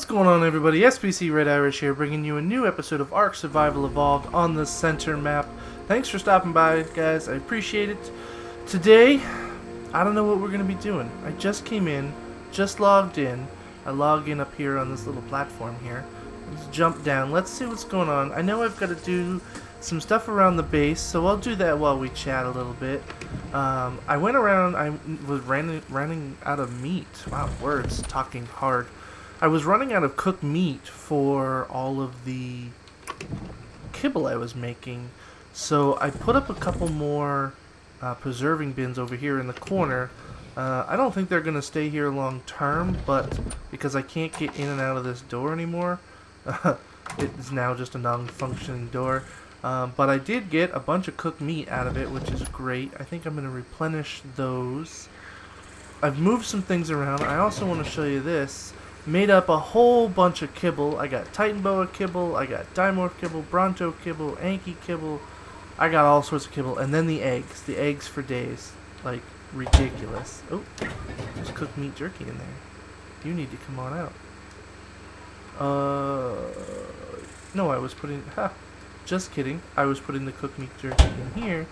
going on, everybody? SPC Red Irish here, bringing you a new episode of ARK Survival Evolved on the center map. Thanks for stopping by, guys. I appreciate it. Today, I don't know what we're going to be doing. I just came in, just logged in. I log in up here on this little platform here. Let's jump down. Let's see what's going on. I know I've got to do some stuff around the base, so I'll do that while we chat a little bit. I went around, I was running out of meat. Wow, words, talking hard. I was running out of cooked meat for all of the kibble I was making, so I put up a couple more preserving bins over here in the corner. I don't think they're going to stay here long term, but because I can't get in and out of this door anymore, it is now just a non-functioning door. But I did get a bunch of cooked meat out of it, which is great. I think I'm going to replenish those. I've moved some things around. I also want to show you this. Made up a whole bunch of kibble. I got Titan Boa kibble, I got Dimorph kibble, Bronto kibble, Anky kibble. I got all sorts of kibble. And then the eggs for days. Like, ridiculous. Oh, there's cooked meat jerky in there. You need to come on out. No, I was putting... Just kidding. I was putting the cooked meat jerky in here,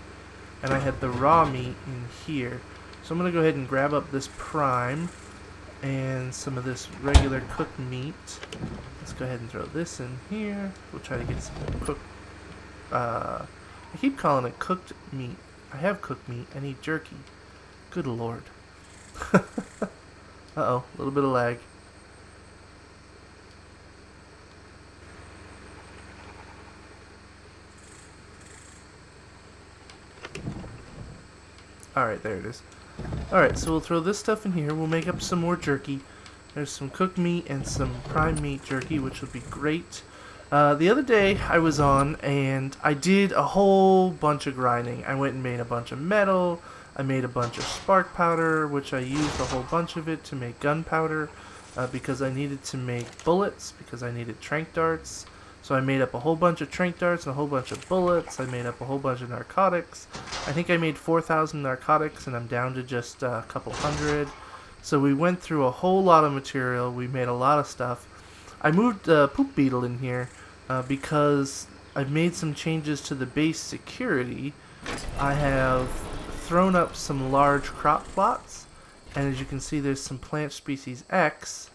and I had the raw meat in here. So I'm going to go ahead and grab up this prime and some of this regular cooked meat. Let's go ahead and throw this in here. We'll try to get some cooked... I keep calling it cooked meat. I have cooked meat. I need jerky. Good lord. Uh-oh. A little bit of lag. Alright, there it is. Alright, so we'll throw this stuff in here. We'll make up some more jerky. There's some cooked meat and some prime meat jerky, which will be great. The other day I was on and I did a whole bunch of grinding. I went and made a bunch of metal. I made a bunch of spark powder, which I used a whole bunch of it to make gunpowder because I needed to make bullets, because I needed tranq darts. So I made up a whole bunch of tranq darts and a whole bunch of bullets. I made up a whole bunch of narcotics. I think I made 4,000 narcotics and I'm down to just a couple hundred. So we went through a whole lot of material. We made a lot of stuff. I moved Poop Beetle in here because I've made some changes to the base security. I have thrown up some large crop plots. And as you can see, there's some plant species X.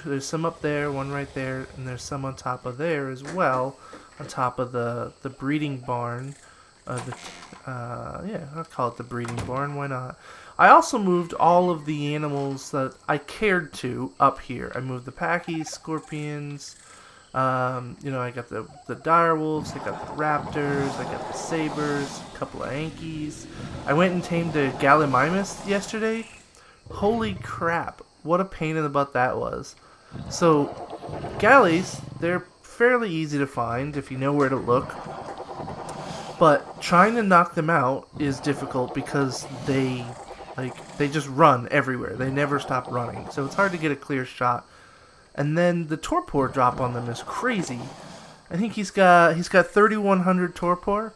There's some up there, one right there, and there's some on top of there as well, on top of the breeding barn. Yeah, I'll call it the breeding barn, why not? I also moved all of the animals that I cared to up here. I moved the packies, scorpions, I got the direwolves, I got the raptors, I got the sabers, a couple of ankies. I went and tamed a gallimimus yesterday. Holy crap. What a pain in the butt that was. So, galleys, they're fairly easy to find if you know where to look. But trying to knock them out is difficult because they just run everywhere. They never stop running. So it's hard to get a clear shot. And then the torpor drop on them is crazy. I think he's got 3,100 torpor.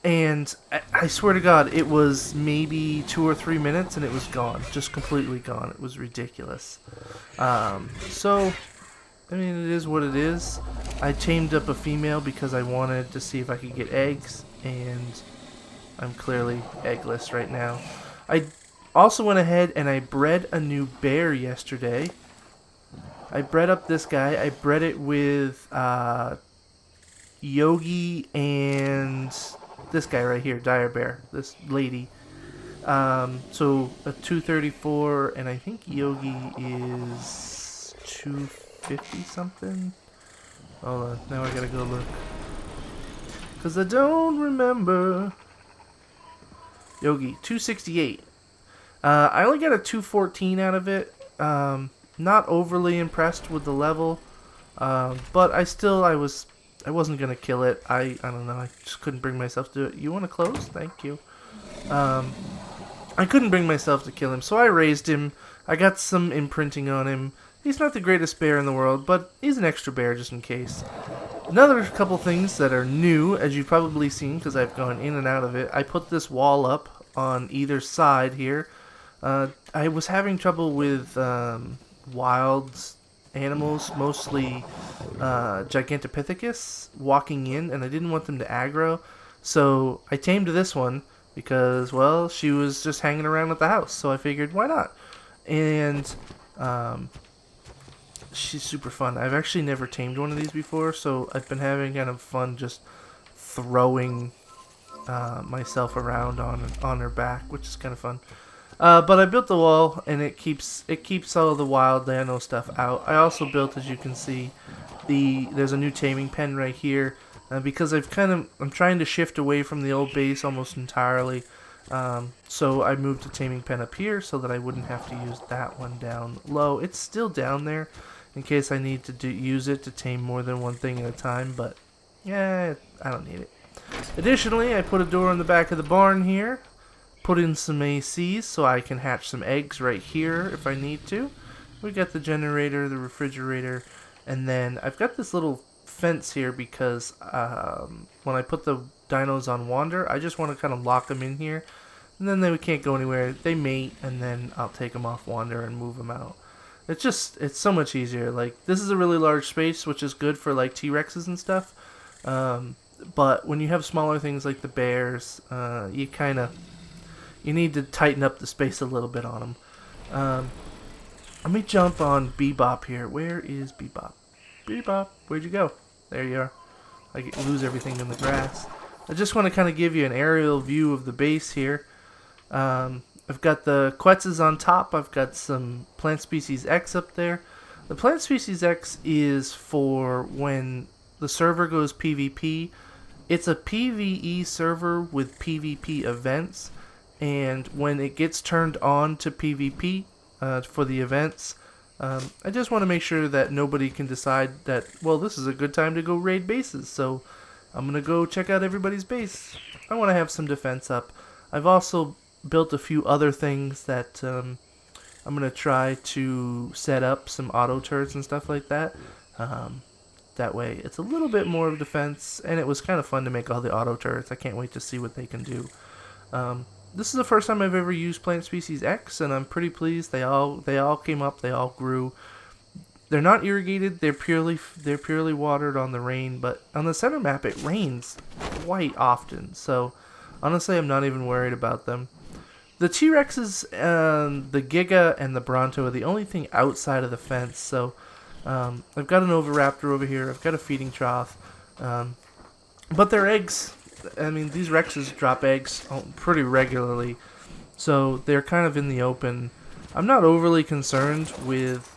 And I swear to God, it was maybe 2 or 3 minutes and it was gone. Just completely gone. It was ridiculous. So, I mean, it is what it is. I tamed up a female because I wanted to see if I could get eggs. And I'm clearly eggless right now. I also went ahead and I bred a new bear yesterday. I bred up this guy. I bred it with Yogi and... this guy right here, Dire Bear, this lady. So a 234, and I think Yogi is 250 something. Hold on, now I gotta go look. Cause I don't remember. Yogi, 268. I only got a 214 out of it. Not overly impressed with the level. But I wasn't going to kill it. I don't know. I just couldn't bring myself to do it. You want to close? Thank you. I couldn't bring myself to kill him, so I raised him. I got some imprinting on him. He's not the greatest bear in the world, but he's an extra bear just in case. Another couple things that are new, as you've probably seen because I've gone in and out of it. I put this wall up on either side here. I was having trouble with wilds animals, mostly Gigantopithecus, walking in, and I didn't want them to aggro. So I tamed this one because, well, she was just hanging around at the house. So I figured, why not? And she's super fun. I've actually never tamed one of these before, so I've been having kind of fun just throwing myself around on her back, which is kind of fun. But I built the wall, and it keeps all the wild Lano stuff out. I also built, as you can see, there's a new taming pen right here, because I'm trying to shift away from the old base almost entirely. So I moved a taming pen up here so that I wouldn't have to use that one down low. It's still down there in case I need to use it to tame more than one thing at a time, but yeah, I don't need it. Additionally, I put a door in the back of the barn here, put in some ACs so I can hatch some eggs right here if I need to. We got the generator, the refrigerator, and then I've got this little fence here because when I put the dinos on wander, I just want to kind of lock them in here, and then they can't go anywhere. They mate, and then I'll take them off wander and move them out. It's so much easier. Like, this is a really large space, which is good for like T-Rexes and stuff. But when you have smaller things like the bears, you need to tighten up the space a little bit on them. Let me jump on Bebop here. Where is Bebop? Bebop, where'd you go? There you are. I lose everything in the grass. I just want to kind of give you an aerial view of the base here. I've got the Quetzes on top. I've got some Plant Species X up there. The Plant Species X is for when the server goes PvP. It's a PvE server with PvP events, and when it gets turned on to PvP for the events, I just want to make sure that nobody can decide that, well, this is a good time to go raid bases, so I'm going to go check out everybody's base. I want to have some defense up. I've also built a few other things that I'm going to try to set up some auto turrets and stuff like that. That way it's a little bit more of defense, and it was kind of fun to make all the auto turrets. I can't wait to see what they can do. This is the first time I've ever used Plant Species X, and I'm pretty pleased. They all came up, they all grew. They're not irrigated, they're purely watered on the rain, but on the center map it rains quite often, so honestly I'm not even worried about them. The T-Rexes, the Giga, and the Bronto are the only thing outside of the fence, so I've got an Oviraptor over here, I've got a feeding trough, but their eggs, I mean, these Rexes drop eggs pretty regularly, so they're kind of in the open. I'm not overly concerned with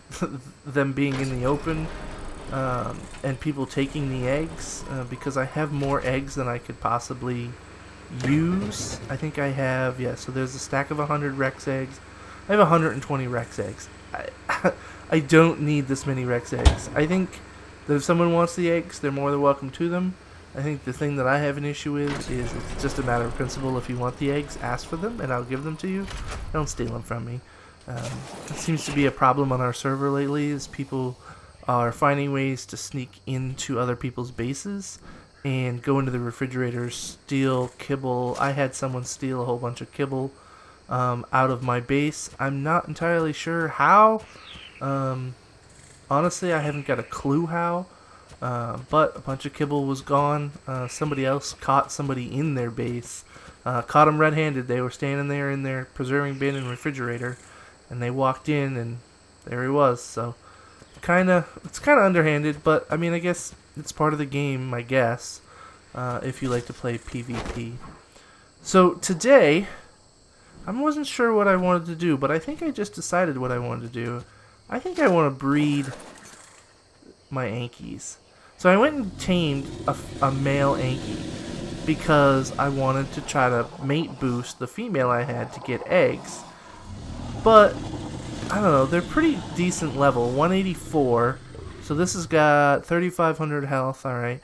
them being in the open and people taking the eggs because I have more eggs than I could possibly use. I think I have, yeah, so there's a stack of 100 Rex eggs. I have 120 Rex eggs. I don't need this many Rex eggs. I think that if someone wants the eggs, they're more than welcome to them. I think the thing that I have an issue with is it's just a matter of principle. If you want the eggs, ask for them, and I'll give them to you. Don't steal them from me. It seems to be a problem on our server lately, is people are finding ways to sneak into other people's bases and go into the refrigerators, steal kibble. I had someone steal a whole bunch of kibble out of my base. I'm not entirely sure how. Honestly, I haven't got a clue how. But a bunch of kibble was gone. Somebody else caught somebody in their base. Caught them red-handed. They were standing there in their preserving bin and refrigerator, and they walked in, and there he was. So, it's kind of underhanded, but I mean, I guess it's part of the game, I guess, if you like to play PvP. So today, I wasn't sure what I wanted to do, but I think I just decided what I wanted to do. I think I want to breed my Ankies. So I went and tamed a male Anky because I wanted to try to mate boost the female I had to get eggs. But, I don't know, they're pretty decent level. 184. So this has got 3,500 health, alright.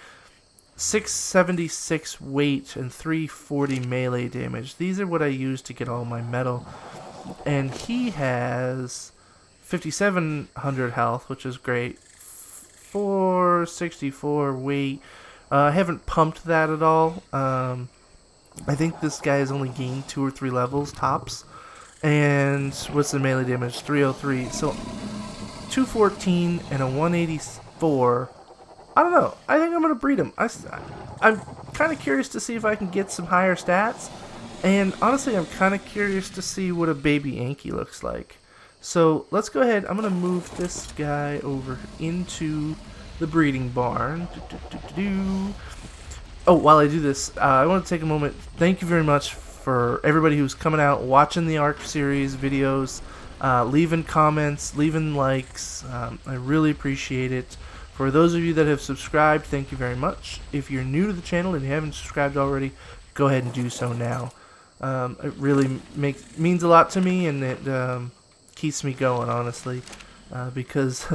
676 weight and 340 melee damage. These are what I use to get all my metal. And he has 5,700 health, which is great. 464 weight. I haven't pumped that at all. I think this guy has only gained 2 or 3 levels tops. And what's the melee damage? 303. So 214 and a 184. I don't know. I think I'm going to breed them. I'm kind of curious to see if I can get some higher stats. And honestly, I'm kind of curious to see what a baby Anky looks like. So let's go ahead. I'm going to move this guy over into the breeding barn. Oh, while I do this, I want to take a moment. Thank you very much for everybody who's coming out, watching the ARK series videos, leaving comments, leaving likes. I really appreciate it. For those of you that have subscribed, thank you very much. If you're new to the channel and you haven't subscribed already, go ahead and do so now. It really means a lot to me, and it keeps me going, honestly, because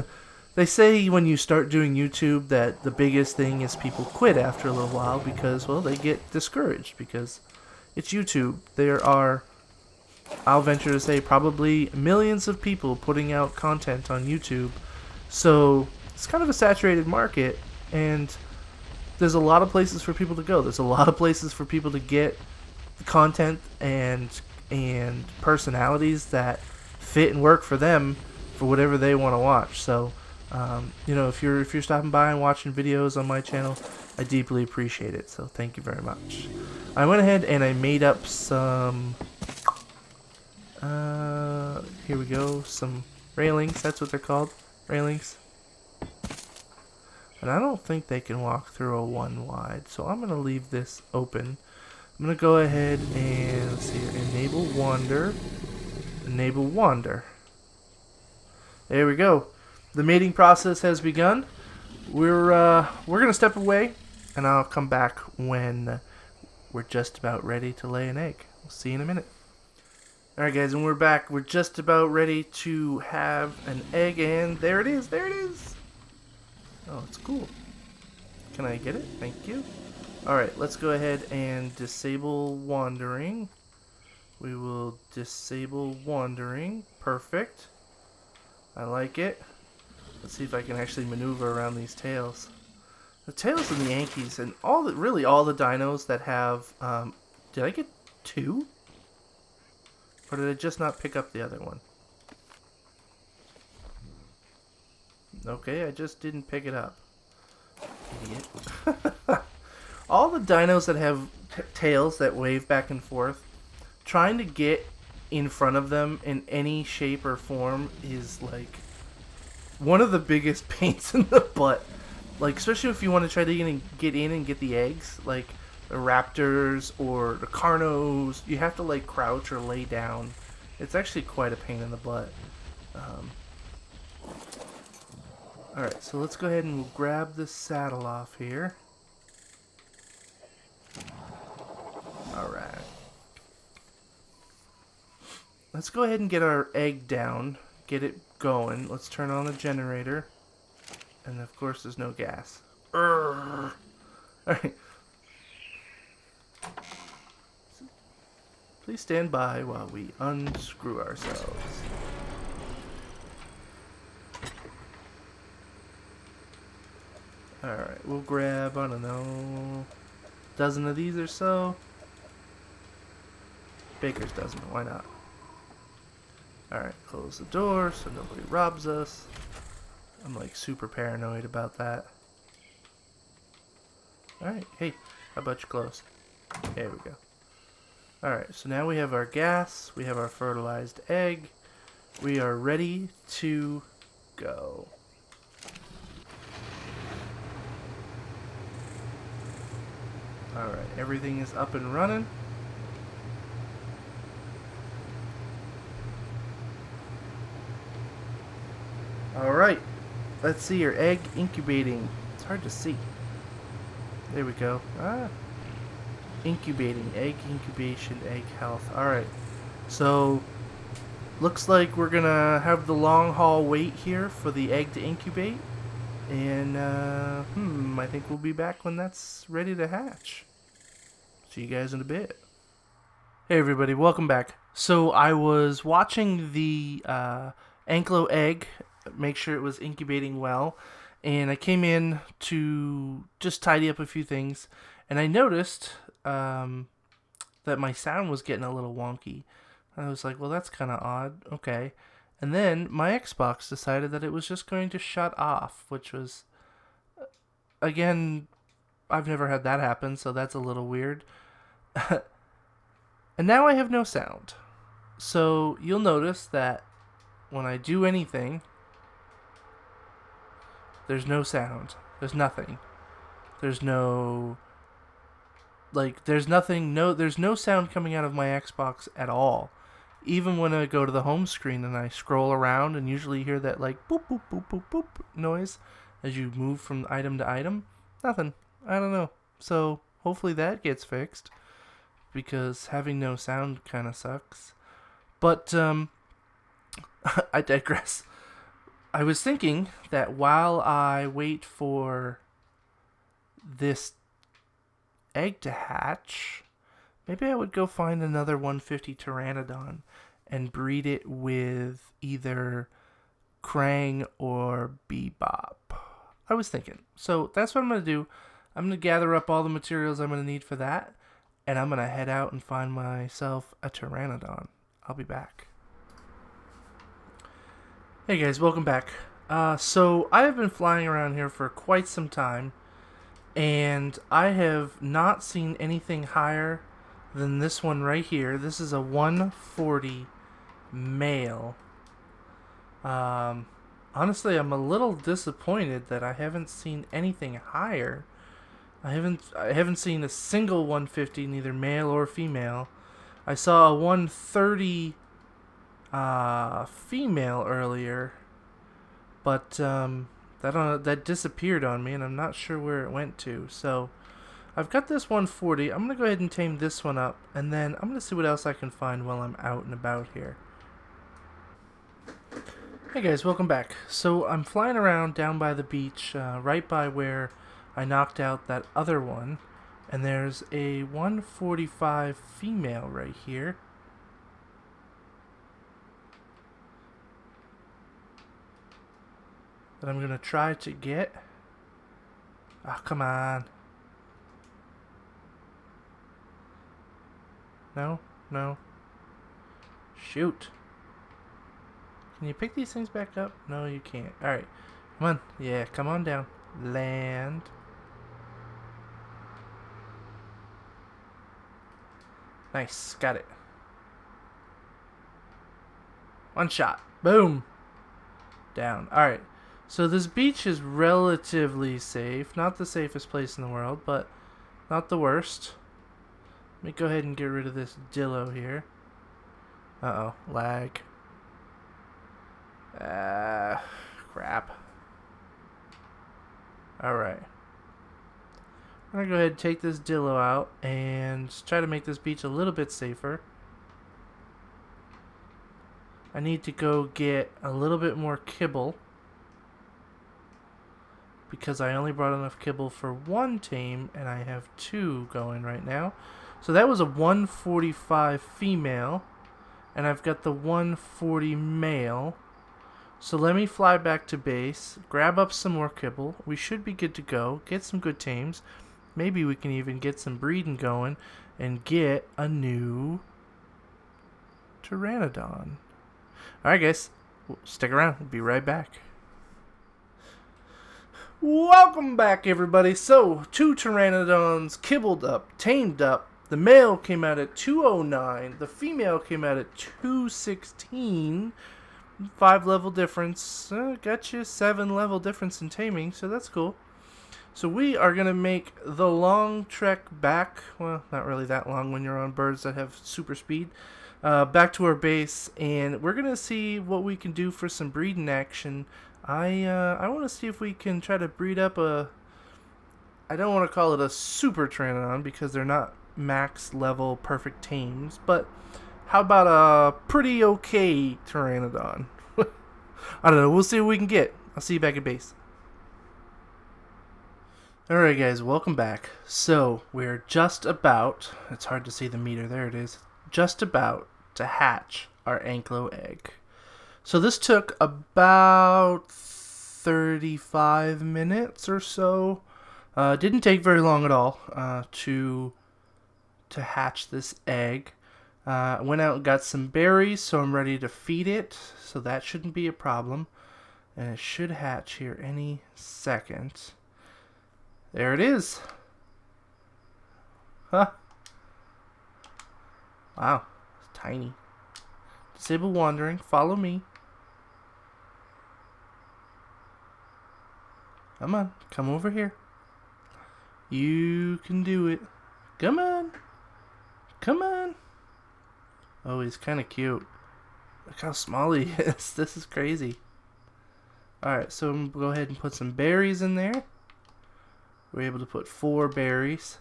they say when you start doing YouTube that the biggest thing is people quit after a little while because, well, they get discouraged because it's YouTube. There are, I'll venture to say, probably millions of people putting out content on YouTube, so it's kind of a saturated market, and there's a lot of places for people to go. There's a lot of places for people to get the content and personalities that fit and work for them for whatever they want to watch. So, you know, if you're stopping by and watching videos on my channel, I deeply appreciate it. So thank you very much. I went ahead and I made up some. Here we go. Some railings. That's what they're called. Railings. And I don't think they can walk through a 1 wide, so I'm going to leave this open. I'm going to go ahead and, let's see here, enable wander. Enable wander. There we go. The mating process has begun. We're going to step away, and I'll come back when we're just about ready to lay an egg. We'll see you in a minute. Alright guys, and we're back. We're just about ready to have an egg, and there it is. There it is. Oh, it's cool. Can I get it? Thank you. Alright, let's go ahead and disable wandering. We will disable wandering. Perfect. I like it. Let's see if I can actually maneuver around these tails. The tails of the Ankies and really all the dinos that have, did I get 2? Or did I just not pick up the other one? Okay, I just didn't pick it up. Idiot. All the dinos that have tails that wave back and forth, trying to get in front of them in any shape or form is like one of the biggest pains in the butt. Like, especially if you want to try to get in and get the eggs, like the raptors or the carnos, you have to like crouch or lay down. It's actually quite a pain in the butt. Alright, so let's go ahead and we'll grab the saddle off here. Alright. Let's go ahead and get our egg down. Get it going. Let's turn on the generator. And of course there's no gas. Alright. Please stand by while we unscrew ourselves. Alright, we'll grab, I don't know, a dozen of these or so. Baker's dozen, why not? Alright, close the door so nobody robs us. I'm like super paranoid about that. Alright, hey, how about you close? There we go. Alright, so now we have our gas, we have our fertilized egg. We are ready to go. Alright, everything is up and running. Alright, let's see your egg incubating. It's hard to see. There we go. Incubating, egg incubation, egg health. Alright, so looks like we're gonna have the long haul wait here for the egg to incubate. And, I think we'll be back when that's ready to hatch. See you guys in a bit. Hey everybody, welcome back. So I was watching the Anklo egg, make sure it was incubating well, and I came in to just tidy up a few things, and I noticed that my sound was getting a little wonky. I was like, well, that's kind of odd. Okay. And then my Xbox decided that it was just going to shut off, which was, again, I've never had that happen, so that's a little weird. And now I have no sound. So you'll notice that when I do anything, there's no sound. There's nothing. There's no... there's nothing, there's no sound coming out of my Xbox at all. Even when I go to the home screen and I scroll around and usually hear that, boop, boop, boop, boop, boop noise as you move from item to item, nothing. I don't know. So hopefully that gets fixed, because having no sound kind of sucks. But, I digress. I was thinking that while I wait for this egg to hatch, maybe I would go find another 150 Pteranodon and breed it with either Krang or Bebop. I was thinking. So that's what I'm going to do. I'm going to gather up all the materials I'm going to need for that, and I'm going to head out and find myself a Pteranodon. I'll be back. Hey guys, welcome back. So I have been flying around here for quite some time, and I have not seen anything higher than this one right here. This is a 140 male. Honestly, I'm a little disappointed that I haven't seen anything higher. I haven't seen a single 150, neither male or female. I saw a 130 female earlier, but that disappeared on me, and I'm not sure where it went to. So I've got this 140. I'm gonna go ahead and tame this one up, and then I'm gonna see what else I can find while I'm out and about here. Hey guys, welcome back. So I'm flying around down by the beach, right by where I knocked out that other one, and there's a 145 female right here. That I'm gonna try to get. Oh, come on. No. Shoot. Can you pick these things back up? No, you can't. Alright. Come on. Yeah, come on down. Land. Nice. Got it. One shot. Boom. Down. Alright. So this beach is relatively safe. Not the safest place in the world, but not the worst. Let me go ahead and get rid of this dillo here. Uh-oh. Lag. Crap. Alright. I'm going to go ahead and take this dillo out and try to make this beach a little bit safer. I need to go get a little bit more kibble, because I only brought enough kibble for one tame, and I have two going right now. So that was a 145 female, and I've got the 140 male. So let me fly back to base, grab up some more kibble. We should be good to go. Get some good tames. Maybe we can even get some breeding going and get a new Pteranodon. Alright guys, stick around. We'll be right back. Welcome back everybody. So, 2 Pteranodons kibbled up, tamed up. The male came out at 209. The female came out at 216. 5 level difference. Got you 7 level difference in taming, so that's cool. So we are going to make the long trek back. Well, not really that long when you're on birds that have super speed. Back to our base, and we're going to see what we can do for some breeding action. I want to see if we can try to breed up a... I don't want to call it a super Pteranodon because they're not max level perfect tames, but how about a pretty okay Pteranodon? I don't know. We'll see what we can get. I'll see you back at base. Alright guys, welcome back. So, we're just about, it's hard to see the meter, there it is, just about to hatch our Anklo egg. So this took about 35 minutes or so. Didn't take very long at all to hatch this egg. Went out and got some berries, so I'm ready to feed it. So that shouldn't be a problem. And it should hatch here any second. There it is. Huh. Wow. It's tiny. Disable wandering. Follow me. Come on. Come over here. You can do it. Come on. Come on. Oh, he's kind of cute. Look how small he is. This is crazy. Alright, so I'm going to go ahead and put some berries in there. We're able to put 4 berries.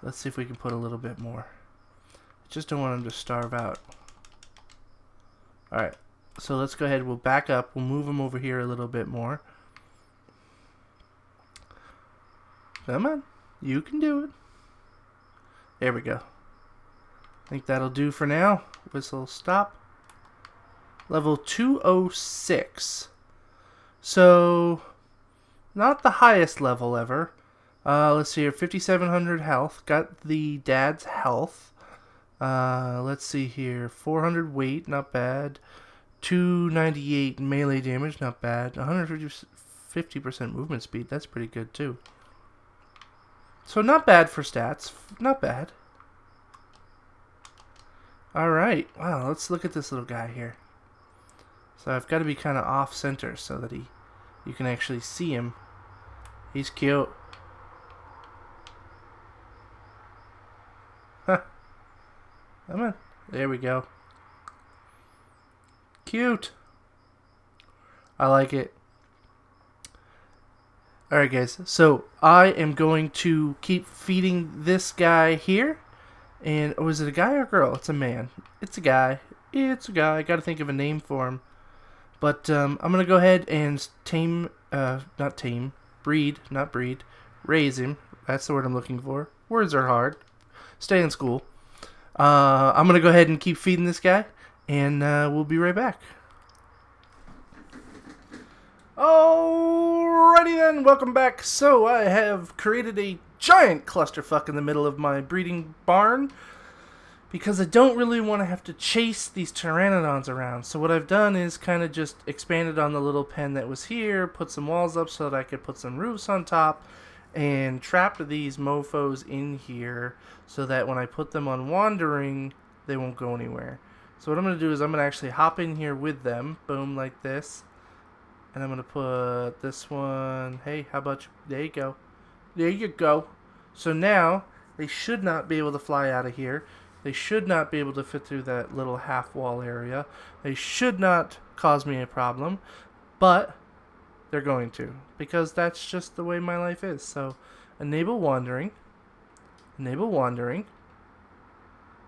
Let's see if we can put a little bit more. I just don't want him to starve out. Alright, so let's go ahead. We'll back up. We'll move him over here a little bit more. Come on. You can do it. There we go. I think that'll do for now. Whistle stop. Level 206. So, not the highest level ever. Let's see here. 5,700 health. Got the dad's health. Let's see here. 400 weight. Not bad. 298 melee damage. Not bad. 150% movement speed. That's pretty good too. So not bad for stats. Not bad. Alright. Wow, let's look at this little guy here. So I've got to be kind of off center so that you can actually see him. He's cute. Huh. Come on. There we go. Cute. I like it. Alright guys, so I am going to keep feeding this guy here. And, oh, is it a guy or a girl? It's a man. It's a guy. It's a guy. I gotta think of a name for him. But I'm going to go ahead and breed, raise him. That's the word I'm looking for. Words are hard. Stay in school. I'm going to go ahead and keep feeding this guy, and we'll be right back. Alrighty then, welcome back. So I have created a giant clusterfuck in the middle of my breeding barn, because I don't really want to have to chase these Pteranodons around. So what I've done is kind of just expanded on the little pen that was here, put some walls up so that I could put some roofs on top, and trapped these mofos in here so that when I put them on wandering, they won't go anywhere. So what I'm going to do is I'm going to actually hop in here with them, boom, like this. And I'm going to put this one, hey, how about you? There you go. There you go. So now, they should not be able to fly out of here. They should not be able to fit through that little half wall area. They should not cause me a problem, but they're going to, because that's just the way my life is. So, enable wandering,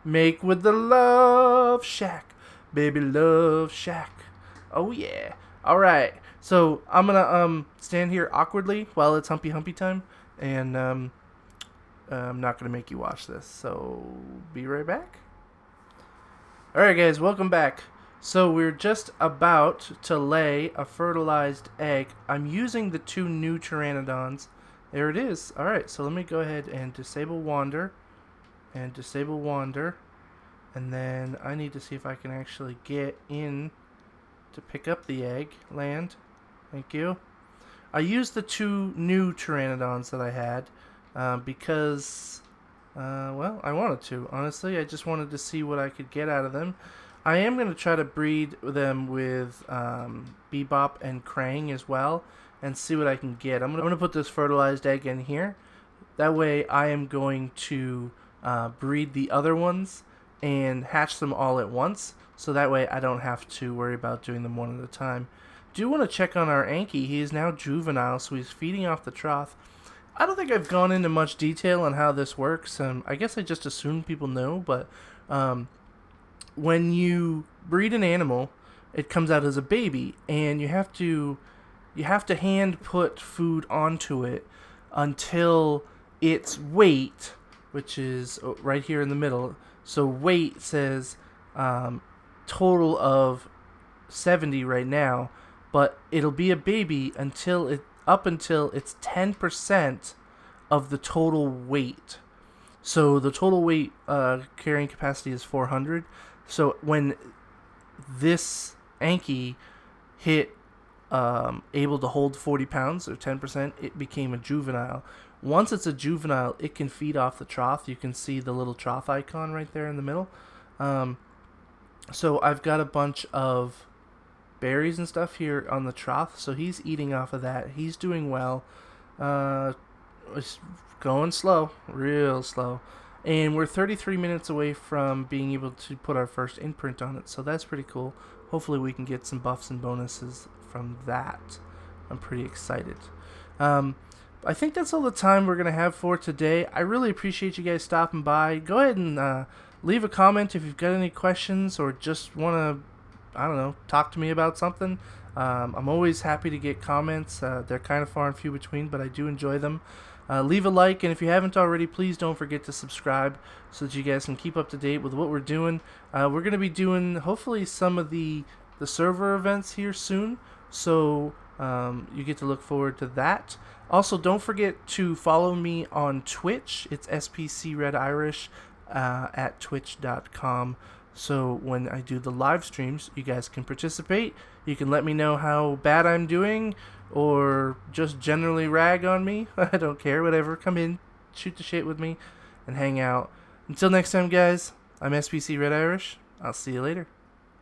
make with the love shack, baby love shack. Oh yeah. All right. So I'm gonna stand here awkwardly while it's humpy time, and I'm not going to make you watch this, so be right back. Alright guys, welcome back. So we're just about to lay a fertilized egg. I'm using the 2 new Pteranodons. There it is. Alright, so let me go ahead and disable wander. And disable wander. And then I need to see if I can actually get in to pick up the egg. Land. Thank you. I used the 2 new Pteranodons that I had. Because, well, I wanted to. Honestly, I just wanted to see what I could get out of them. I am going to try to breed them with Bebop and Krang as well, and see what I can get. I'm going to put this fertilized egg in here. That way I am going to breed the other ones and hatch them all at once, so that way I don't have to worry about doing them one at a time. Do want to check on our Anky. He is now juvenile, so he's feeding off the trough. I don't think I've gone into much detail on how this works. I guess I just assume people know, but when you breed an animal, it comes out as a baby, and you have to hand put food onto it until its weight, which is right here in the middle. So weight says total of 70 right now, but it'll be a baby until it's 10% of the total weight. So the total weight carrying capacity is 400. So when this Anky hit able to hold 40 pounds or 10%, it became a juvenile. Once it's a juvenile, it can feed off the trough. You can see the little trough icon right there in the middle. So I've got a bunch of berries and stuff here on the trough, so he's eating off of that. He's doing well. It's going slow, real slow. And we're 33 minutes away from being able to put our first imprint on it, so that's pretty cool. Hopefully we can get some buffs and bonuses from that. I'm pretty excited. I think that's all the time we're going to have for today. I really appreciate you guys stopping by. Go ahead and leave a comment if you've got any questions or just want to, I don't know, talk to me about something. I'm always happy to get comments. They're kind of far and few between, but I do enjoy them. Leave a like, and if you haven't already, please don't forget to subscribe so that you guys can keep up to date with what we're doing. We're going to be doing, hopefully, some of the server events here soon, so you get to look forward to that. Also, don't forget to follow me on Twitch. It's SPC Red Irish at twitch.com. So when I do the live streams, you guys can participate. You can let me know how bad I'm doing or just generally rag on me. I don't care, whatever. Come in, shoot the shit with me, and hang out. Until next time, guys, I'm SPC Red Irish. I'll see you later.